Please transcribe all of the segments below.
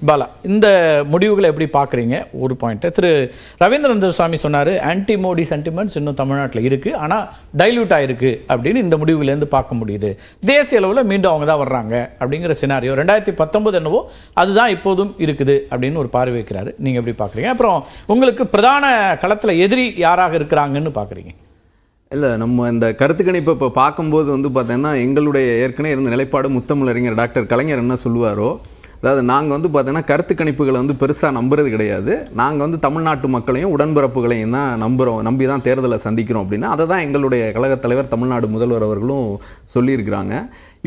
பாலா, இந்த முடிவுகளை எப்படி பார்க்குறீங்க? ஒரு பாயிண்ட் திரு ரவீந்திரநாத் சுவாமி சொன்னார், ஆன்டி மோடி சென்டிமெண்ட்ஸ் இன்னும் தமிழ்நாட்டில் இருக்குது, ஆனால் டைல்யூட் ஆகிருக்கு அப்படின்னு இந்த முடிவுலேருந்து பார்க்க முடியுது. தேசிய அளவில் மீண்டும் அவங்க தான் வர்றாங்க அப்படிங்கிற சினாரியோ 2019 என்னவோ அதுதான் இப்போதும் இருக்குது அப்படின்னு ஒரு பார்வை வைக்கிறாரு. நீங்கள் எப்படி பார்க்குறீங்க? அப்புறம் உங்களுக்கு பிரதான களத்தில் எதிரி யாராக இருக்கிறாங்கன்னு பார்க்குறீங்க? இல்லை, நம்ம இந்த கருத்து கணிப்பை இப்போ பார்க்கும்போது பார்த்தீங்கன்னா எங்களுடைய ஏற்கனவே இருந்த நிலைப்பாடு முத்தமிழறிஞர் டாக்டர் கலைஞர் என்ன சொல்லுவாரோ, அதாவது நாங்கள் பார்த்தீங்கன்னா கருத்து கணிப்புகளை பெருசாக நம்புறது கிடையாது. நாங்கள் தமிழ்நாட்டு மக்களையும் உடன்பிறப்புகளையும் தான் நம்பி தான் தேர்தலை சந்திக்கிறோம் அப்படின்னா அதை தான் எங்களுடைய கழகத் தலைவர் தமிழ்நாடு முதல்வர் அவர்களும் சொல்லியிருக்கிறாங்க.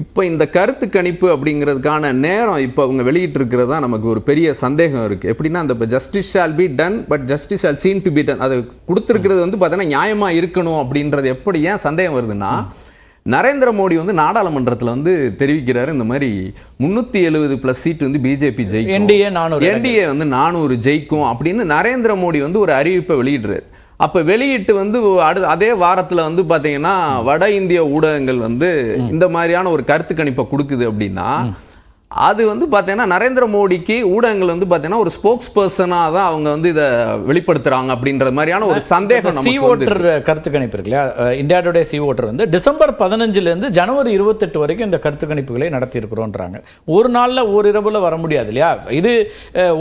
இப்போ இந்த கருத்து கணிப்பு அப்படிங்கிறதுக்கான நேரம் இப்போ அவங்க வெளியிட்டிருக்கிறது தான் நமக்கு ஒரு பெரிய சந்தேகம் இருக்குது. எப்படின்னா அந்த இப்போ justice shall be done but justice shall seen to be done, அதை கொடுத்துருக்கிறது பார்த்தீங்கன்னா நியாயமாக இருக்கணும் அப்படின்றது எப்படி ஏன் சந்தேகம் வருதுன்னா, நரேந்திர மோடி நாடாளுமன்றத்தில் தெரிவிக்கிறாரு, இந்த மாதிரி 370+ சீட் பிஜேபி ஜெயிக்கும், என்டிஏ 400 ஜெயிக்கும் அப்படின்னு நரேந்திர மோடி ஒரு அறிவிப்பை வெளியிடுறாரு. அப்போ வெளியிட்டு அதே வாரத்தில் பார்த்தீங்கன்னா வட இந்திய ஊடகங்கள் இந்த மாதிரியான ஒரு கருத்து கணிப்பை கொடுக்குது அப்படின்னா, அது பார்த்தீங்கன்னா நரேந்திர மோடிக்கு ஊடகங்கள் பார்த்தீங்கன்னா ஒரு ஸ்போக்ஸ் பர்சனாக தான் அவங்க இதை வெளிப்படுத்துறாங்க அப்படின்ற மாதிரியான ஒரு சந்தேகம். சி ஓட்டர் கருத்து கணிப்பு இருக்கு இல்லையா, India today C voter December 15 ஜனவரி 28 வரைக்கும் இந்த கருத்து கணிப்புகளை நடத்தி இருக்கிறோன்றாங்க. ஒரு நாளில் ஒரு இரவுல வர முடியாது இல்லையா? இது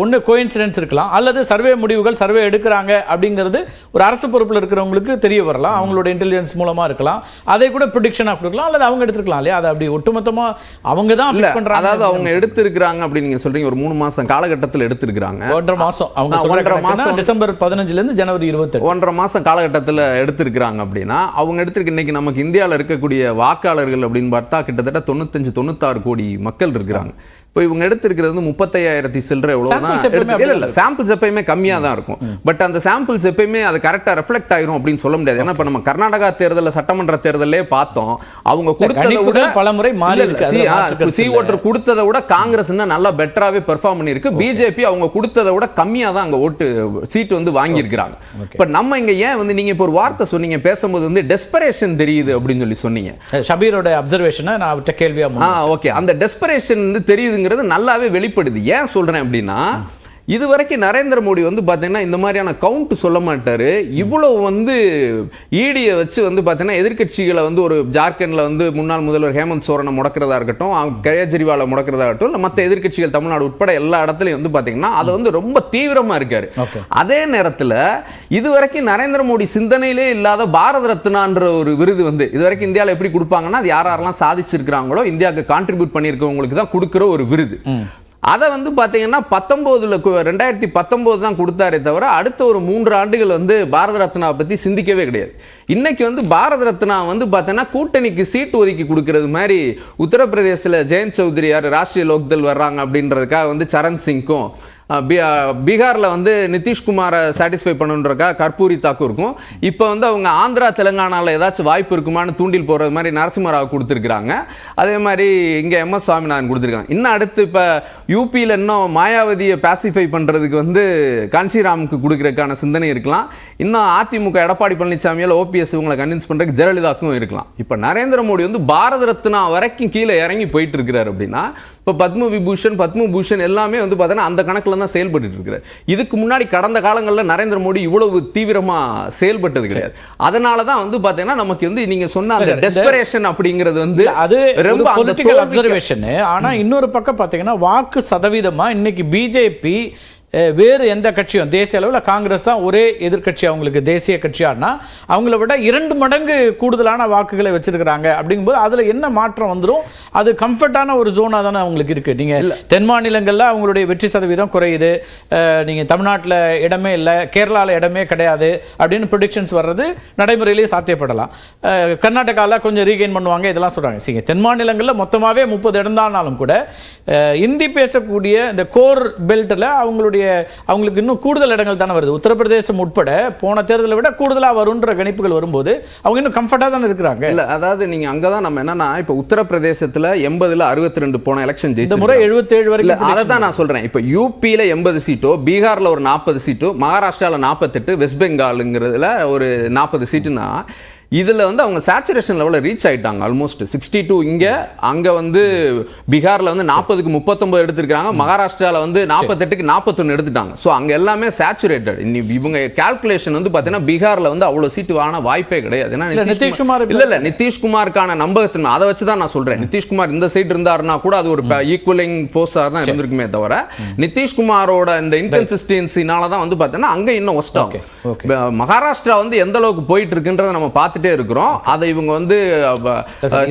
ஒன்று கோயின்சிடன்ஸ் இருக்கலாம், அல்லது சர்வே முடிவுகள் சர்வே எடுக்கிறாங்க அப்படிங்கிறது ஒரு அரசு பொறுப்பில் இருக்கிறவங்களுக்கு தெரிய வரலாம், அவங்களோட இன்டெலிஜென்ஸ் மூலமா இருக்கலாம், அதை கூட ப்ரிடிக்ஷனாக கொடுக்கலாம், அல்லது அவங்க எடுத்துக்கலாம் இல்லையா? அதை அப்படி ஒட்டுமொத்தமாக அவங்க தான் ஃபிக்ஸ் பண்றாங்க. அதாவது அவங்க எடுத்திருக்கிறாங்க அப்படின்னு நீங்க சொல்றீங்க, ஒரு 3 மாசம் காலகட்டத்தில் எடுத்திருக்கிறாங்க. 1.5 மாசம், அவங்க 1.5 மாசம், டிசம்பர் 15 ஜனவரி 28, 1.5 மாசம் காலகட்டத்தில் எடுத்திருக்கிறாங்க அப்படின்னா, அவங்க எடுத்திருக்க இன்னைக்கு நமக்கு இந்தியாவில் இருக்கக்கூடிய வாக்காளர்கள் அப்படின்னு பார்த்தா கிட்டத்தட்ட 95-96 கோடி மக்கள் இருக்கிறாங்க. இப்போ இவங்க எடுத்திருக்கிறது 35,000 சில்லறை எவ்வளவுதான். சாம்பிள்ஸ் எப்பயுமே கம்மியா தான் இருக்கும், பட் அந்த சாம்பிள்ஸ் எப்பயுமே அது கரெக்டா ரெஃப்ளெக்ட் ஆயிரும் அப்படின்னு சொல்ல முடியாது. ஏன்னா இப்ப நம்ம கர்நாடகா தேர்தலில் சட்டமன்ற தேர்தலே பார்த்தோம், அவங்க கொடுத்ததை விட பலமுறை சி ஓட்டர் கொடுத்ததை விட காங்கிரஸ் நல்லா பெட்டராகவே பெர்ஃபார்ம் பண்ணிருக்கு. பிஜேபி அவங்க கொடுத்ததை விட கம்மியா தான் அங்க ஓட்டு சீட்டு வாங்கி இருக்கிறாங்க. இப்ப நம்ம இங்க ஏன் நீங்க இப்போ ஒரு வார்த்தை சொன்னீங்க பேசும்போது டெஸ்பரேஷன் தெரியுது அப்படின்னு சொல்லி சொன்னீங்க. ஷபீரோட அப்சர்வேஷனை நான் அவர்கிட்ட கேள்வியா ஓகே, அந்த டெஸ்பரேஷன் தெரியுது நல்லாவே வெளிப்படுது. ஏன் சொல்றேன் அப்படின்னா, இதுவரைக்கும் நரேந்திர மோடி பாத்தீங்கன்னா இந்த மாதிரியான கவுண்ட் சொல்ல மாட்டாரு. இவ்வளவு ஈடியை வச்சு பாத்தீங்கன்னா எதிர்கட்சிகளை ஒரு ஜார்க்கண்ட்ல முன்னாள் முதல்வர் ஹேமந்த் சோரனை முடக்கிறதா இருக்கட்டும், கேஜ்ரிவாலை முடக்கிறதா இருக்கட்டும், மற்ற எதிர்கட்சிகள் தமிழ்நாடு உட்பட எல்லா இடத்துலையும் பாத்தீங்கன்னா அதை ரொம்ப தீவிரமா இருக்காரு. அதே நேரத்தில் இதுவரைக்கும் நரேந்திர மோடி சிந்தனையிலே இல்லாத பாரத ரத்னான்ற ஒரு விருது இதுவரைக்கும் இந்தியாவில் எப்படி கொடுப்பாங்கன்னா, அது யாரெல்லாம் சாதிச்சிருக்கிறாங்களோ இந்தியாவுக்கு கான்ட்ரிபியூட் பண்ணியிருக்கவங்களுக்கு தான் கொடுக்குற ஒரு விருது. அதை பார்த்தீங்கன்னா 2019 தான் கொடுத்தாரே தவிர அடுத்த ஒரு 3 ஆண்டுகள் பாரத ரத்னாவை பற்றி சிந்திக்கவே கிடையாது. இன்னைக்கு பாரத ரத்னா பார்த்தீங்கன்னா கூட்டணிக்கு சீட்டு ஒதுக்கி கொடுக்கறது மாதிரி, உத்தரப்பிரதேசில் ஜெயந்த் சௌத்ரி யார் ராஷ்ட்ரிய லோக்தள் வர்றாங்க அப்படின்றதுக்காக சரண் சிங்க்கும், பீகாரில் நிதிஷ்குமாரை சாட்டிஸ்ஃபை பண்ணுன்றக்கா கர்பூரி தாக்கூருக்கும், இப்போ அவங்க ஆந்திரா தெலுங்கானாவில் ஏதாச்சும் வாய்ப்பு இருக்குமான்னு தூண்டில் போடுறது மாதிரி நரசிம்மராவ் கொடுத்துருக்குறாங்க. அதே மாதிரி இங்கே MS சுவாமிநாதன் கொடுத்துருக்காங்க. இன்னும் அடுத்து இப்போ யூபியில் இன்னும் மாயாவதியை பாசிஃபை பண்ணுறதுக்கு காஞ்சிராமுக்கு கொடுக்கறதுக்கான சிந்தனை இருக்கலாம். இன்னும் அதிமுக எடப்பாடி பழனிசாமியால் OPS இவங்களை கன்வின்ஸ் பண்ணுறதுக்கு ஜெயலலிதாக்கும் இருக்கலாம். இப்போ நரேந்திர மோடி பாரத ரத்னா வரைக்கும் கீழே இறங்கி போயிட்டு இருக்கிறார் அப்படின்னா, இப்போ பத்மபூஷன் எல்லாமே பார்த்தீங்கன்னா அந்த கணக்கில் தான் செயல்பட்டு இருக்கிறார். இதுக்கு முன்னாடி கடந்த காலங்களில் நரேந்திர மோடி இவ்வளவு தீவிரமா செயல்பட்டது கிடையாது. அதனால தான் பார்த்தீங்கன்னா நமக்கு நீங்க சொன்ன அந்த டெஸ்பரேஷன் அப்படிங்கிறது அது ரொம்ப பொலிட்டிக்கல் அப்சர்வேஷன். ஆனா இன்னொரு பக்கம் பார்த்தீங்கன்னா வாக்கு சதவீதமா இன்னைக்கு பிஜேபி வேறு எந்த கட்சியும் தேசிய அளவில் காங்கிரஸ் தான் ஒரே எதிர்கட்சி, அவங்களுக்கு தேசிய கட்சியானா அவங்கள விட 2 மடங்கு கூடுதலான வாக்குகளை வச்சிருக்கிறாங்க. அப்படிங்கும்போது அதில் என்ன மாற்றம் வந்துடும்? அது கம்ஃபர்டான ஒரு ஜோனாக தானே அவங்களுக்கு இருக்குது. நீங்கள் தென் மாநிலங்களில் அவங்களுடைய வெற்றி சதவீதம் குறையுது, நீங்கள் தமிழ்நாட்டில் இடமே இல்லை, கேரளாவில் இடமே கிடையாது அப்படின்னு ப்ரொடிக்ஷன்ஸ் வர்றது நடைமுறையிலேயே சாத்தியப்படலாம். கர்நாடகாவில் கொஞ்சம் ரீகெயின் பண்ணுவாங்க, இதெல்லாம் சொல்கிறாங்க. சரி, தென் மாநிலங்களில் மொத்தமாகவே 30 இடம் தானாலும் கூட இந்தி பேசக்கூடிய இந்த கோர் பெல்ட்டில் அவங்களுக்கு இன்னும் கூடுதல் இடங்கள் தானே வருது. உத்தரப்பிரதேசம் உட்பட போன தேர்தலை விட கூடுதலாக வரும்ன்ற கணிப்புகள் வரும்போது அவங்க இன்னும் கம்ஃபர்ட்டாக தானே இருக்கிறாங்க. இல்லை, அதாவது நீங்கள் அங்கே தான் நம்ம என்னன்னா, இப்போ உத்தரப்பிரதேசத்தில் 80ல் 62 போன எலெக்ஷன் ஜெயிச்சு, இந்த முறை 77 வரைக்கும். அதை தான் நான் சொல்கிறேன். இப்போ யூபியில் 80 சீட்டோ, பீகாரில் ஒரு 40 சீட்டோ, மகாராஷ்டிராவில் 48, வெஸ்ட் பெங்காலுங்கிறதுல ஒரு 40 சீட்டுனா இதுல வந்து அவங்க சேச்சுரேஷன் லெவலில் ரீச் ஆயிட்டாங்க. ஆல்மோஸ்ட் 62 இங்க, அங்க வந்து பீகார்ல வந்து 40க்கு 39 எடுத்திருக்காங்க, மகாராஷ்டிரால வந்து 48க்கு 41 எடுத்துட்டாங்க. ஸோ அங்க எல்லாமே சேச்சுரேட்டட். இவங்க கால்குலேஷன் வந்து பாத்தீங்கன்னா பீகார்ல வந்து அவ்வளவு சீட்டு வாங்கின வாய்ப்பே கிடையாது. ஏன்னா நிதிஷ்குமார் இல்ல நிதிஷ்குமாருக்கான நம்பகத்தன்மை அதை வச்சு தான் நான் சொல்றேன். நிதிஷ்குமார் இந்த சைடு இருந்தாருன்னா கூட அது ஒரு ஈக்குவலிங் ஃபோர்ஸா தான் இருந்திருக்குமே தவிர, நிதிஷ்குமாரோட இந்த இன்கன்சிஸ்டன்சினால தான் வந்து பாத்தீங்கன்னா அங்க இன்னும் ஒஸ்ட் ஆகும். மகாராஷ்டிரா வந்து எந்த அளவுக்கு போயிட்டு இருக்குன்றத நம்ம பார்த்துட்டே இருக்கிறோம். அதை இவங்க வந்து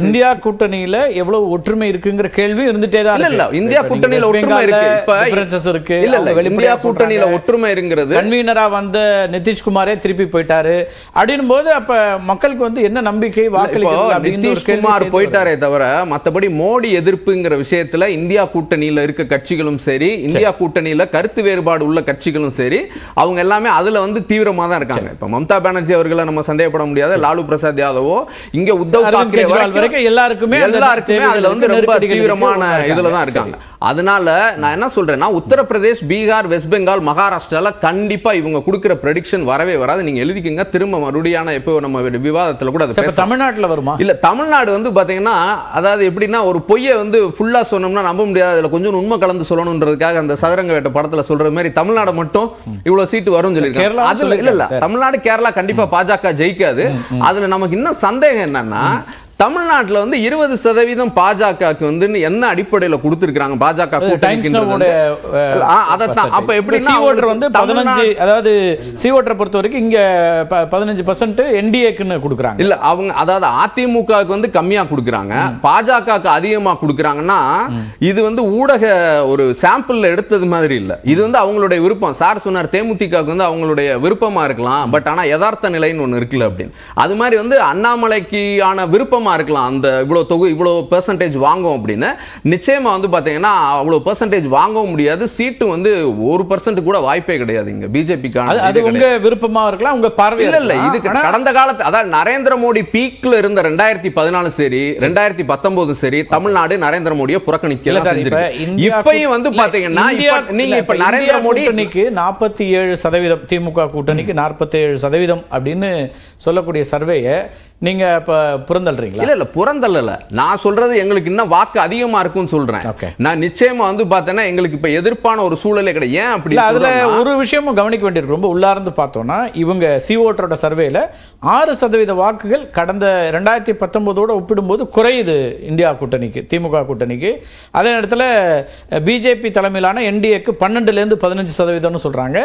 இந்தியா கூட்டணியில எவ்வளவு ஒற்றுமை இருக்குங்கிற கேள்வி இருந்துட்டே தான் இல்ல இந்தியா கூட்டணியில ஒற்றுமை இருக்கு. இல்ல இந்தியா கூட்டணியில ஒற்றுமை இருக்கிறது. கன்வீனரா வந்த நிதிஷ்குமாரே திருப்பி போயிட்டாரு அப்படின்னும் போது அப்ப மக்களுக்கு வந்து என்ன நம்பிக்கை வாக்களிக்கிறது? நிதிஷ்குமார் போயிட்டாரே தவிர மத்தபடி மோடி எதிர்ப்புங்கிற விஷயத்துல இந்தியா கூட்டணியில இருக்க கட்சிகளும் சரி, இந்தியா கூட்டணியில கருத்து வேறுபாடு உள்ள கட்சிகளும் சரி, அவங்க எல்லாமே அதுல வந்து தீவிரமா தான் இருக்காங்க. இப்ப மம்தா பானர்ஜி அவர்களை நம்ம சந்தேகப்பட முடியாது, லாலு பிரசாத் யாதவோ, இங்க உத்தவ் தாக்கரே வரைக்கும் எல்லாருக்குமே அதுல வந்து ரொம்ப தீவிரமான இதுல தான் இருக்காங்க. அதனால நான் என்ன சொல்றேன்னா, உத்தரப்பிரதேஷ், பீகார், வெஸ்ட் பெங்கால், மகாராஷ்டிரால கண்டிப்பா இவங்க கொடுக்கிற ப்ரெடிக்ஷன் வரவே வராது. நீங்க எழுதிக்கங்க, திரும்ப மறுபடியான எப்போ நம்ம விவாதத்துல கூட அது தமிழ்நாட்டுல வருமா? இல்ல தமிழ்நாடு வந்து பாத்தீங்கன்னா, அதாவது எப்படின்னா ஒரு பொய்யை வந்து ஃபுல்லா சொன்னோம்னா நம்ப முடியாது, அதுல கொஞ்சம் உண்மை கலந்து சொல்லணும்ன்றதுக்காக அந்த சதுரங்க வேட்ட படத்துல சொல்ற மாதிரி தமிழ்நாடு மட்டும் இவ்வளவு சீட்டு வரும்னு சொல்லிருக்காங்க. அதுல இல்ல தமிழ்நாடு, கேரளா கண்டிப்பா பாஜக ஜெயிக்காது. அதுல நமக்கு இன்னும் சந்தேகம் என்னன்னா, தமிழ்நாட்டில் வந்து 20% பாஜகவுக்கு வந்து என்ன அடிப்படையில் கொடுத்திருக்காங்க? பாஜக அப்ப எப்படின்னா வந்து 15, அதாவது சிஓட்டரை பொறுத்த வரைக்கும் இங்க 15% என்டிஏக்குன்னு கொடுக்குறாங்க. இல்ல அவங்க அதாவது அதிமுகவுக்கு வந்து கம்மியா கொடுக்குறாங்க, பாஜகவுக்கு அதிகமா கொடுக்குறாங்கன்னா இது வந்து ஊடக ஒரு சாம்பிள்ல எடுத்தது மாதிரி இல்ல. இது வந்து அவங்களுடைய விருப்பம். சார் சொன்னார் தேமுதிகவுக்கு வந்து அவங்களுடைய விருப்பமா இருக்கலாம், பட் ஆனா யதார்த்த நிலைன்னு ஒண்ணு இருக்குல்ல அப்படின்னு. அது மாதிரி வந்து அண்ணாமலைக்கான விருப்பமா இருக்கலாம், அந்த இவ்வளவு பெர்சன்டேஜ் வாங்கும் அப்படின்னு. நிச்சயமா வந்து பாத்தீங்கன்னா அவ்வளவு பெர்சன்டேஜ் வாங்கவும் முடியாது, சீட்டு வந்து 1% கூட வாய்ப்பே கிடையாது இங்க பிஜேபிக்கான. அது உங்க விருப்பமா இருக்கலாம், உங்க பார்வை இல்ல. இது கடந்த காலத்து, அதாவது நரேந்திர மோடி பீக்ல இருந்த 2014 சரி 2019 சரி, தமிழ்நாடு நரேந்திர மோடியை புறக்கணிக்கல. இப்பயும் வந்து பாத்தீங்கன்னா நீங்க இப்ப நரேந்திர மோடி 47%, திமுக கூட்டணிக்கு 47% அப்படின்னு சொல்லக்கூடிய சர்வேயை நீங்க இப்ப புறந்தல்றீங்களா? இல்ல புறந்தல்ல, நான் சொல்றது எங்களுக்கு இன்னும் வாக்கு அதிகமா இருக்கும்னு சொல்றேன். நான் நிச்சயமா வந்து பார்த்தேன்னா எங்களுக்கு இப்ப எதிர்ப்பான ஒரு சூழலே கிடையாது. ஏன் அப்படி? அதுல ஒரு விஷயமும் கவனிக்க வேண்டியிருக்கு. ரொம்ப உள்ளார்ந்து பார்த்தோம்னா இவங்க சிஓட்டரோட சர்வேல 6% வாக்குகள் கடந்த 2019 ஒப்பிடும்போது குறையுது இந்தியா கூட்டணிக்கு, திமுக கூட்டணிக்கு. அதே நேரத்தில் பிஜேபி தலைமையிலான என்டிஏக்கு 12-15% சொல்றாங்க.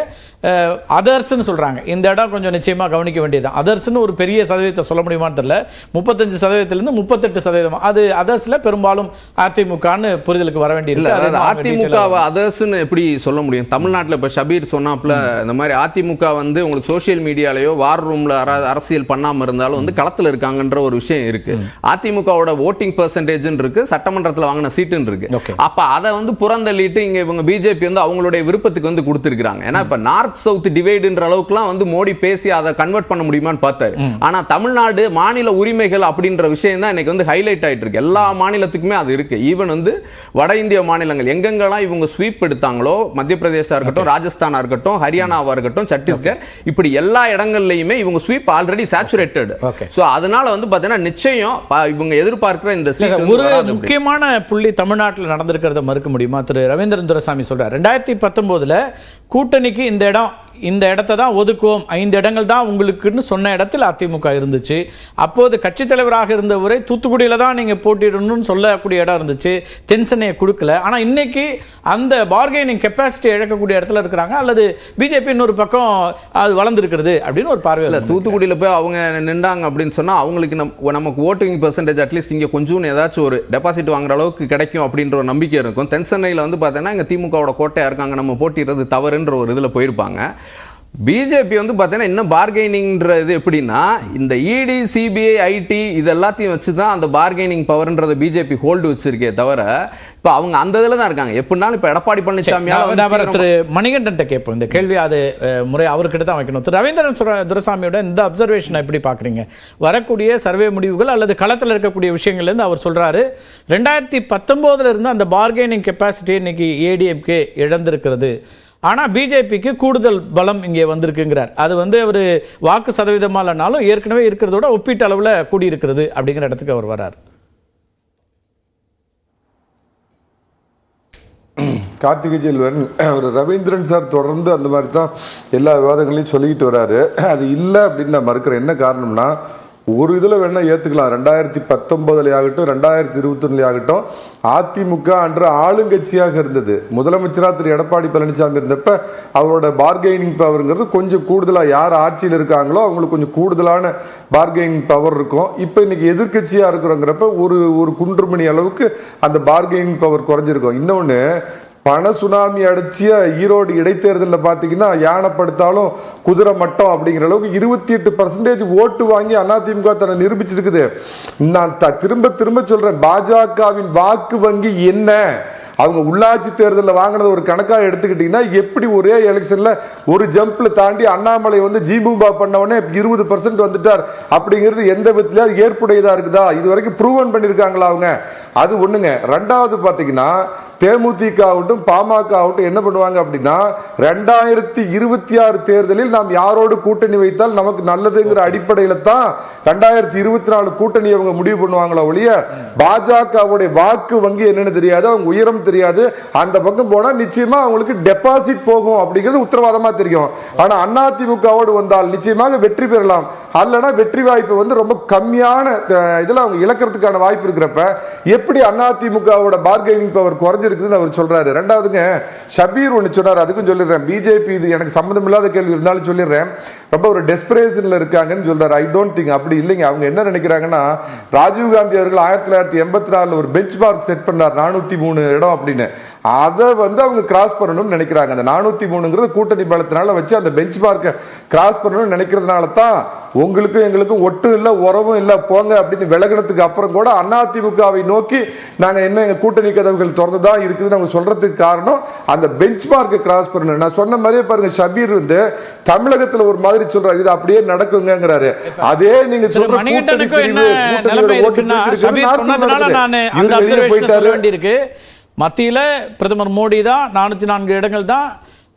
அதர்ஸ்ன்னு சொல்றாங்க. இந்த இடம் கொஞ்சம் நிச்சயமா கவனிக்க வேண்டியதுதான். அதர்ஸ்ன்னு ஒரு பெரிய சதவீதத்தை சொல்ல முடியுமா தெரியல. 35%-லிருந்து 38%. அது அதர்ஸ்ல பெரும்பாலும் அதிமுகன்னு புரிதலுக்கு வர வேண்டியிருக்கு. அதிமுக அதர்ஸ்ன்னு எப்படி சொல்ல முடியும்? தமிழ்நாட்டில் இப்ப ஷபீர் சொன்னாப்ல இந்த மாதிரி அதிமுக வந்து உங்களுக்கு சோசியல் மீடியாலயோ வார் ரூம்ல அரசியல் பண்ணாம இருந்தாலும் வந்து களத்துல இருக்காங்கன்ற ஒரு விஷயம் இருக்கு. அதிமுகவோட ஓட்டிங் பெர்சன்டேஜ் இருக்கு, சட்டமன்றத்தில் வாங்கின சீட்டுன்னு இருக்கு. அப்ப அதை வந்து புறந்தள்ளிட்டு இங்க இவங்க பிஜேபி வந்து அவங்களுடைய விருப்பத்துக்கு வந்து கொடுத்திருக்காங்க. ஏன்னா இப்ப நார்த் சவுத் டிவைடுன்ற அளவுக்குலாம் வந்து மோடி பேசி அதை கன்வெர்ட் பண்ண முடியுமான்னு பார்த்தாரு. ஆனா தமிழ்நாடு மாநில உரிமைகள் அப்படின்ற விஷயம் தான் இன்னைக்கு வந்து ஹைலைட் ஆயிட்டு இருக்கு. எல்லா மாநிலத்துக்குமே அது இருக்கு. ஈவன் வந்து வட இந்திய மாநிலங்கள் எங்கெங்கெல்லாம் இவங்க ஸ்வீப் எடுத்தாங்களோ, மத்திய பிரதேசா இருக்கட்டும், ராஜஸ்தானா இருக்கட்டும், ஹரியானாவா இருக்கட்டும், சத்தீஸ்கர், இப்படி எல்லா இடங்கள்லயுமே இவங்க ஸ்வீப் ஆல்ரெடி சேச்சுரேட்டட். சோ அதனால வந்து பாத்தீங்கன்னா நிச்சயம் இவங்க எதிர்பார்க்கிற இந்த ஒரு முக்கியமான புள்ளி தமிழ்நாட்டில் நடந்திருக்கிறத மறுக்க முடியுமா? திரு ரவீந்திரன் துரைசாமி சொல்றார், 2019 கூட்டணிக்கு இந்த இடத்தை தான் ஒதுக்குவோம், 5 இடங்கள் தான் உங்களுக்குன்னு சொன்ன இடத்தில் அதிமுக இருந்துச்சு. அப்போது கட்சித் தலைவராக இருந்தவரை தூத்துக்குடியில் தான் நீங்கள் போட்டிடணும்னு சொல்லக்கூடிய இடம் இருந்துச்சு, தென்சென்னையை கொடுக்கல. ஆனால் இன்னைக்கு அந்த பார்கெனிங் கெப்பாசிட்டி இழக்கக்கூடிய இடத்துல இருக்கிறாங்க, அல்லது பிஜேபி இன்னொரு பக்கம் அது வளர்ந்துருக்கிறது அப்படின்னு ஒரு பார்வை. இல்லை, தூத்துக்குடியில் போய் அவங்க நின்றாங்க அப்படின்னு சொன்னால் அவங்களுக்கு நமக்கு ஓட்டிங் பெர்சன்டேஜ் அட்லீஸ்ட் இங்கே கொஞ்சம் ஏதாச்சும் ஒரு டெபாசிட் வாங்குற அளவுக்கு கிடைக்கும் அப்படின்ற ஒரு நம்பிக்கை இருக்கும். தென்சென்னையில் வந்து பார்த்தீங்கன்னா இங்கே திமுகவோட கோட்டையாக இருக்காங்க, நம்ம போட்டிடுறது தவறுன்ற ஒரு இதில் போயிருப்பாங்க. பிஜேபி வந்து பார்த்தீங்கன்னா இன்னும் பார்கெனிங்ன்றது எப்படின்னா, இந்த இடி, சிபிஐ, ஐடி இது எல்லாத்தையும் வச்சு தான் அந்த பார்கெனிங் பவர்ன்றதை பிஜேபி ஹோல்டு வச்சிருக்கே தவிர இப்போ அவங்க அந்த இதில் தான் இருக்காங்க. எப்படினாலும் இப்போ எடப்பாடி பழனிசாமியால் திரு மணிகண்டன் கேட்போம் இந்த கேள்வி, அது முறை அவர்கிட்ட தான் வைக்கணும். திரு ரவீந்திரன் துரைசாமியோட இந்த அப்சர்வேஷனை எப்படி பார்க்குறீங்க? வரக்கூடிய சர்வே முடிவுகள் அல்லது களத்தில் இருக்கக்கூடிய விஷயங்கள்லேருந்து அவர் சொல்கிறாரு, 2019 இருந்து அந்த பார்கெனிங் கெப்பாசிட்டி இன்னைக்கு ஏடிஎம்கே இழந்திருக்கிறது. ஆனால் பிஜேபிக்கு கூடுதல் பலம் இங்கே வந்திருக்குங்கிறார். அது வந்து அவர் வாக்கு சதவீதமாக இல்லைனாலும் ஏற்கனவே இருக்கிறதோட ஒப்பீட்டு அளவில் கூடியிருக்கிறது அப்படிங்கிற இடத்துக்கு அவர் வரார். கார்த்திகை செல்வன் ஒரு ரவீந்திரன் சார் தொடர்ந்து அந்த மாதிரி தான் எல்லா விவாதங்களையும் சொல்லிக்கிட்டு வராரு. அது இல்லை அப்படின்னு நான் மறுக்கிறேன். என்ன காரணம்னா, ஒரு இதில் வேணா ஏற்றுக்கலாம். 2019 ஆகட்டும் 2021 ஆகட்டும் அதிமுக அன்று ஆளுங்கட்சியாக இருந்தது. முதலமைச்சராக திரு எடப்பாடி பழனிசாமி இருந்தப்ப அவரோட பார்கெனிங் பவருங்கிறது கொஞ்சம் கூடுதலாக, யார் ஆட்சியில் இருக்காங்களோ அவங்களுக்கு கொஞ்சம் கூடுதலான பார்கெனிங் பவர் இருக்கும். இப்போ இன்னைக்கு எதிர்கட்சியாக இருக்கிறோங்கிறப்ப ஒரு குன்றுமணி அளவுக்கு அந்த பார்கெனிங் பவர் குறைஞ்சிருக்கும். இன்னொன்று, பண சுனாமி அடிச்சிய ஈரோடு இடைத்தேர்தலில் பார்த்தீங்கன்னா யானைப்படுத்தாலும் குதிரை மட்டம் அப்படிங்கிற அளவுக்கு 28% ஓட்டு வாங்கி அதிமுக தன்னை நிரூபிச்சிருக்குது. நான் திரும்ப திரும்ப சொல்றேன், பாஜகவின் வாக்கு வங்கி என்ன, அவங்க உள்ளாட்சி தேர்தலில் வாங்கினது ஒரு கணக்காக எடுத்துக்கிட்டீங்கன்னா எப்படி ஒரே எலெக்ஷன்ல ஒரு ஜம்ப்ல தாண்டி அண்ணாமலை வந்து ஜிபூம்பா பண்ண உடனே 20% வந்துட்டார் அப்படிங்கிறது எந்த விதத்தில ஏற்புடையதா இருக்குதா? இது வரைக்கும் ப்ரூவன் பண்ணிருக்காங்களா அவங்க? அது ஒண்ணுங்க. ரெண்டாவது பாத்தீங்கன்னா தேமுதிக ஆகட்டும் பாமக ஆகட்டும் என்ன பண்ணுவாங்க அப்படின்னா, 2026 தேர்தலில் நாம் யாரோடு கூட்டணி வைத்தால் நமக்கு நல்லதுங்கிற அடிப்படையில தான் 2024 கூட்டணி அவங்க முடிவு பண்ணுவாங்களா ஒழிய பாஜகவுடைய வாக்கு வங்கி என்னன்னு தெரியாது, அவங்க உயரம் தெரியாது. அந்த பக்கம் போனா நிச்சயமா அவங்களுக்கு டெபாசிட் போகும் அப்படிங்கிறது உத்தரவாதமா தெரியும். ஆனா அதிமுகவோடு வந்தால் நிச்சயமாக வெற்றி பெறலாம், அல்லனா வெற்றி வாய்ப்பு வந்து ரொம்ப கம்மியான இதுல அவங்க இழக்கிறதுக்கான வாய்ப்பு இருக்கிறப்ப எப்படி அதிமுகவோட பார்கெனிங் பவர் குறைஞ்சிருக்குதுன்னு அவர் சொல்றாரு. ரெண்டாவதுங்க, ஷபீர் ஒன்று சொன்னார், அதுக்கும் சொல்லிடுறேன். பிஜேபி இது எனக்கு சம்பந்தம் இல்லாத கேள்வி இருந்தாலும் சொல்லிடுறேன், ரொம்ப ஒரு டெஸ்பரேஷன்ல இருக்காங்கன்னு சொல்றாரு. ஐ டோன்ட் திங்க் அப்படி இல்லைங்க. அவங்க என்ன நினைக்கிறாங்கன்னா, ராஜீவ்காந்தி அவர்கள் 1984 ஒரு பெஞ்ச் மார்க் செட் பண்ணார் 403 இடம் அப்படின்னு. அதை வந்து அவங்க கிராஸ் பண்ணணும்னு நினைக்கிறாங்க. அந்த 403ங்கிறது கூட்டணி பலத்தினால வச்சு அந்த பெஞ்ச் மார்க்கை கிராஸ் பண்ணணும்னு நினைக்கிறதுனால தான் உங்களுக்கும் எங்களுக்கும் ஒட்டும் இல்லை உறவும் இல்லை போங்க அப்படின்னு விலகினதுக்கு அப்புறம் கூட அதிமுகவை நோக்கி நாங்க என்ன எங்க கூட்டணி கதவுகள் திறந்துதான் இருக்குதுன்னு அவங்க சொல்றதுக்கு காரணம் அந்த பெஞ்ச் மார்க்கை கிராஸ் பண்ணணும். நான் சொன்ன மாதிரியே பாருங்க, ஷபீர் வந்து தமிழகத்துல ஒரு மாதிரி சொல்றாரு, இது அப்படியே நடக்குங்கிறாரு. அதே நீங்க சொல்ற மத்தியில பிரதமர் மோடி தான் 404 இடங்கள் தான்,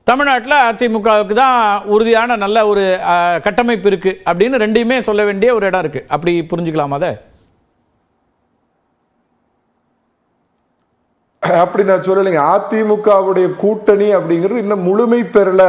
தமிழ்நாட்டில் அதிமுகவுக்கு தான் உறுதியான நல்ல ஒரு கட்டமைப்பு இருக்கு அப்படின்னு ரெண்டையுமே சொல்ல வேண்டிய ஒரு இடம் இருக்கு. அப்படி புரிஞ்சுக்கலாமா அதை? அப்படி நான் சொல்லலைங்க. அதிமுகவுடைய கூட்டணி அப்படிங்கிறது இன்னும் முழுமை பெறல.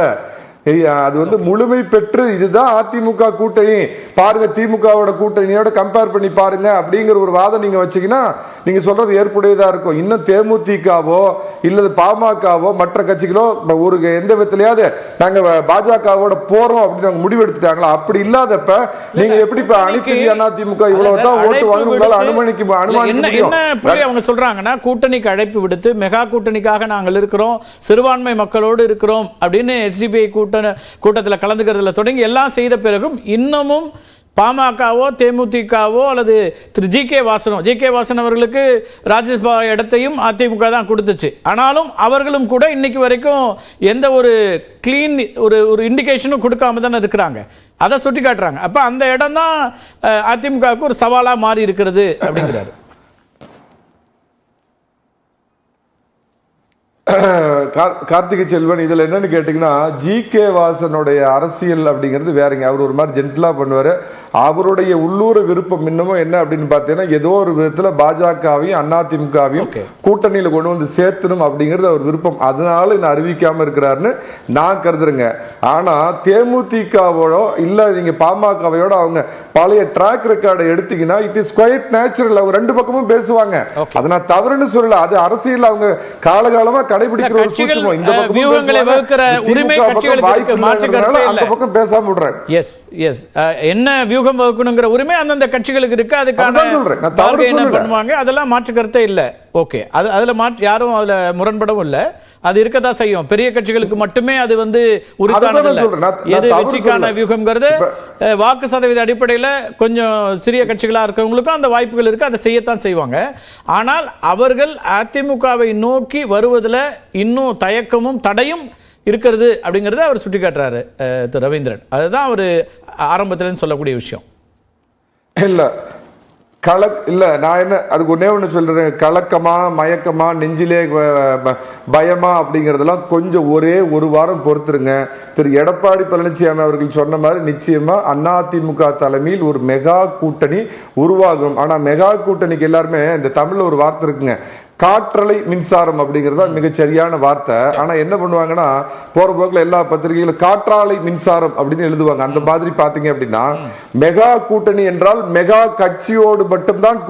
அது வந்து முழுமை பெற்று இதுதான் அதிமுக கூட்டணி பாருங்க, திமுகவோட கூட்டணியோட கம்பேர் பண்ணி பாருங்க அப்படிங்கிற ஒரு வாதம் நீங்க வச்சீங்கன்னா நீங்க சொல்றது ஏற்புடையதா இருக்கும். இன்னும் தேமுதிகவோ இல்லது பாமகவோ மற்ற கட்சிகளோ ஒரு எந்த விதத்திலேயாவது நாங்க பாஜகவோட போறோம் அப்படின்னு அவங்க முடிவெடுத்துட்டாங்களா? அப்படி இல்லாதப்ப நீங்க எப்படி அனைத்து அதிமுக இவ்வளவுதான் ஓட்டு வாங்க உங்களால அனுமானிக்க அவங்க சொல்றாங்கன்னா, கூட்டணிக்கு அழைப்பு விடுத்து மெகா கூட்டணிக்காக நாங்கள் இருக்கிறோம், சிறுபான்மை மக்களோடு இருக்கிறோம் அப்படின்னு எஸ்டிபிஐ கூட்டத்தில் கலந்துக்கிறதுல தொடங்கி எல்லாம் செய்த பிறகும் இன்னமும் பாமகவோ தேமுதிகவோ அல்லது திரு ஜி கே வாசன் அவர்களுக்கு ராஜ்யசபா இடத்தையும் அதிமுக தான் கொடுத்துச்சு. ஆனாலும் அவர்களும் கூட இன்னைக்கு வரைக்கும் எந்த ஒரு கிளீன் ஒரு இண்டிகேஷனும் கொடுக்காம தானே இருக்கிறாங்க. அதை சுட்டி காட்டுறாங்க. அப்ப அந்த இடம் தான் அதிமுகவுக்கு ஒரு சவாலா மாறி இருக்கிறது அப்படிங்கிறாரு. கார்த்திகை செல்வன், இதுல என்னன்னு கேட்டீங்கன்னா, ஜி கே வாசனுடைய அரசியல் அப்படிங்கிறது வேறங்க. அவர் ஒரு மாதிரி ஜென்டிலா பண்ணுவாரு. அவருடைய உள்ளூர் விருப்பம் இன்னமும் என்ன அப்படின்னு பார்த்தீங்கன்னா, ஏதோ ஒரு விதத்துல பாஜகவையும் அதிமுகவையும் கூட்டணியில கொண்டு வந்து சேர்த்தணும் அப்படிங்கிறது அவர் விருப்பம். அதனால இன்னும் அறிவிக்காம இருக்கிறாருன்னு நான் கருதுறேங்க. ஆனா தேமுதிகவோட இல்ல நீங்க பாமகவையோட அவங்க பழைய ட்ராக் ரெக்கார்டை எடுத்தீங்கன்னா இட் இஸ் குவைட் நேச்சுரல். அவங்க ரெண்டு பக்கமும் பேசுவாங்க. அதை நான் தவறுன்னு சொல்லல. அது அரசியல் அவங்க காலகாலமா கடைபிடிக்கிற ஒரு சூட்சுமம். இந்த வியூகங்களை வகுக்கிற உரிமை கட்சிகளுக்கு மாற்று கருத்து இல்ல. அந்த பக்கம் பேசாம விடுறேன். எஸ் எஸ் என்ன வியூகம் வகுக்கணுங்கிற உரிமை அந்தந்த கட்சிகளுக்கு இருக்கு. அதுக்கான என்ன பண்ணுவாங்க அதெல்லாம் மாற்று கருத்தே இல்ல. ஓகே, அதுல யாரும் அதுல முரண்படவும் இல்ல. அது இருக்கதான் செய்யும். பெரிய கட்சிகளுக்கு மட்டுமே அது வந்து உரித்தானது இல்ல. எது வெற்றிக்கான வியூகம்ங்கிறது வாக்கு சதவீத அடிப்படையில் கொஞ்சம் சிறிய கட்சிகளா இருக்கிறவங்களுக்கும் அந்த வாய்ப்புகள் இருக்கு. அதை செய்யத்தான் செய்வாங்க. ஆனால் அவர்கள் அதிமுகவை நோக்கி வருவதில் இன்னும் தயக்கமும் தடையும் இருக்கிறது அப்படிங்கறத அவர் சுட்டிக்காட்டுறாரு திரு ரவீந்திரன். அதுதான் அவர் ஆரம்பத்திலேருந்து சொல்லக்கூடிய விஷயம். இல்ல இல்ல நான் என்ன அதுக்கு ஒன்னே ஒண்ணு சொல்றேன், கலக்கமா மயக்கமா நெஞ்சிலே பயமா அப்படிங்கறதெல்லாம் கொஞ்சம் ஒரே ஒரு வாரம் பொறுத்துருங்க. திரு எடப்பாடி பழனிசாமி அவர்கள் சொன்ன மாதிரி நிச்சயமா அதிமுக தலைமையில் ஒரு மெகா கூட்டணி உருவாகும். ஆனா மெகா கூட்டணிக்கு எல்லாருமே இந்த தமிழ்ல ஒரு வார்த்தை இருக்குங்க, காற்றலை மின்சாரம் அப்படிங்கிறதா மிகச் சரியான வார்த்தை. ஆனா என்ன பண்ணுவாங்கன்னா போற போக்குல எல்லா பத்திரிகைகளும் காற்றாலை மின்சாரம் அப்படின்னு எழுதுவாங்க. அந்த மாதிரி பாத்தீங்க அப்படின்னா மெகா கூட்டணி என்றால் மெகா கட்சியோடு மட்டும்தான்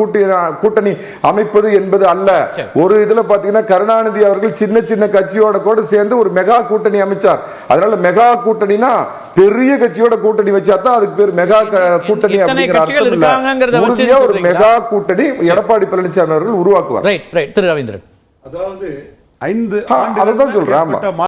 கூட்டணி அமைப்பது என்பது அல்ல. ஒரு இதுல பாத்தீங்கன்னா கருணாநிதி அவர்கள் சின்ன சின்ன கட்சியோட கூட சேர்ந்து ஒரு மெகா கூட்டணி அமைச்சார். அதனால மெகா கூட்டணினா பெரிய கட்சியோட கூட்டணி வச்சா தான் அதுக்கு பேர் மெகா கூட்டணி அப்படிங்கிற அர்த்தம் இல்ல. உறுதியா ஒரு மெகா கூட்டணி எடப்பாடி பழனிசாமி அவர்கள் உருவாக்குவார். ரைட் ரைட் திரு ரவீந்திரன். அதாவது 5 அதான் சொல்றேன்.